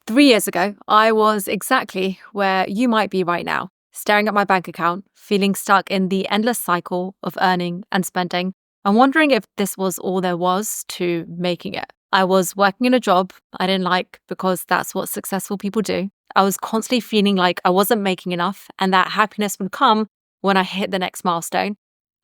3 years ago, I was exactly where you might be right now, staring at my bank account, feeling stuck in the endless cycle of earning and spending, and wondering if this was all there was to making it. I was working in a job I didn't like because that's what successful people do. I was constantly feeling like I wasn't making enough and that happiness would come when I hit the next milestone.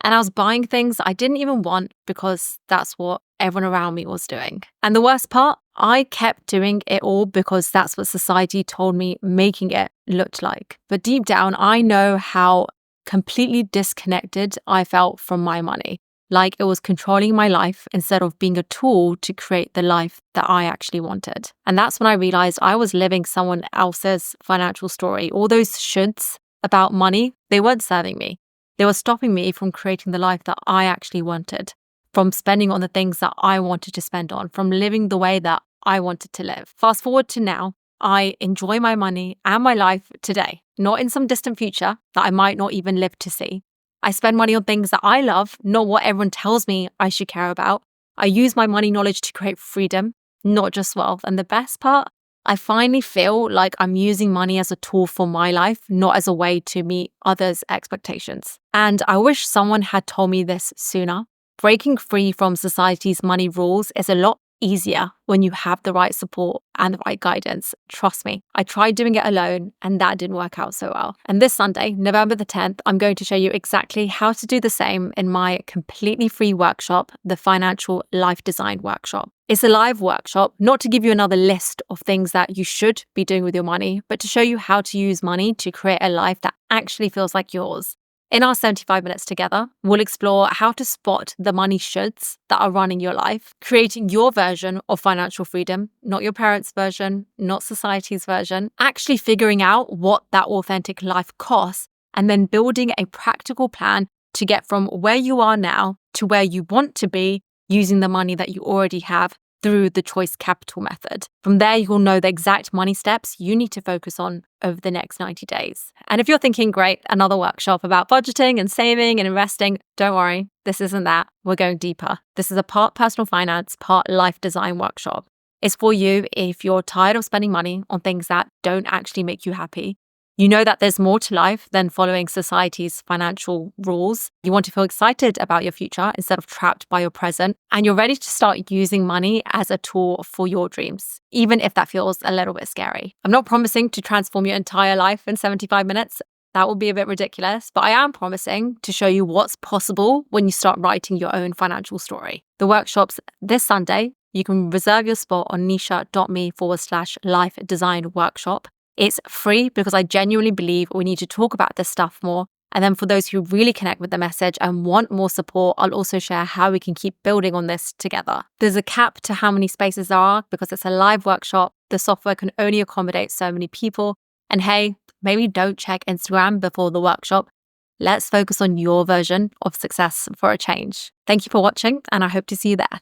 And I was buying things I didn't even want because that's what everyone around me was doing. And the worst part, I kept doing it all because that's what society told me making it looked like. But deep down, I know how completely disconnected I felt from my money. Like it was controlling my life instead of being a tool to create the life that I actually wanted. And that's when I realized I was living someone else's financial story. All those shoulds about money, they weren't serving me. They were stopping me from creating the life that I actually wanted, from spending on the things that I wanted to spend on, from living the way that I wanted to live. Fast forward to now, I enjoy my money and my life today, not in some distant future that I might not even live to see. I spend money on things that I love, not what everyone tells me I should care about. I use my money knowledge to create freedom, not just wealth. And the best part, I finally feel like I'm using money as a tool for my life, not as a way to meet others' expectations. And I wish someone had told me this sooner. Breaking free from society's money rules is a lot easier when you have the right support and the right guidance. Trust me, I tried doing it alone and that didn't work out so well. And this Sunday, November the 10th, I'm going to show you exactly how to do the same in my completely free workshop, the Financial Life Design Workshop. It's a live workshop, not to give you another list of things that you should be doing with your money, but to show you how to use money to create a life that actually feels like yours. In our 75 minutes together, we'll explore how to spot the money shoulds that are running your life, creating your version of financial freedom, not your parents' version, not society's version, actually figuring out what that authentic life costs, and then building a practical plan to get from where you are now to where you want to be using the money that you already have through the choice capital method. From there, you'll know the exact money steps you need to focus on over the next 90 days. And if you're thinking, great, another workshop about budgeting and saving and investing, don't worry, this isn't that. We're going deeper. This is a part personal finance, part life design workshop. It's for you if you're tired of spending money on things that don't actually make you happy. You know that there's more to life than following society's financial rules. You want to feel excited about your future instead of trapped by your present. And you're ready to start using money as a tool for your dreams, even if that feels a little bit scary. I'm not promising to transform your entire life in 75 minutes. That would be a bit ridiculous, but I am promising to show you what's possible when you start writing your own financial story. The workshop's this Sunday. You can reserve your spot on nischa.me/life design workshop. It's free because I genuinely believe we need to talk about this stuff more. And then for those who really connect with the message and want more support, I'll also share how we can keep building on this together. There's a cap to how many spaces there are because it's a live workshop. The software can only accommodate so many people. And hey, maybe don't check Instagram before the workshop. Let's focus on your version of success for a change. Thank you for watching, and I hope to see you there.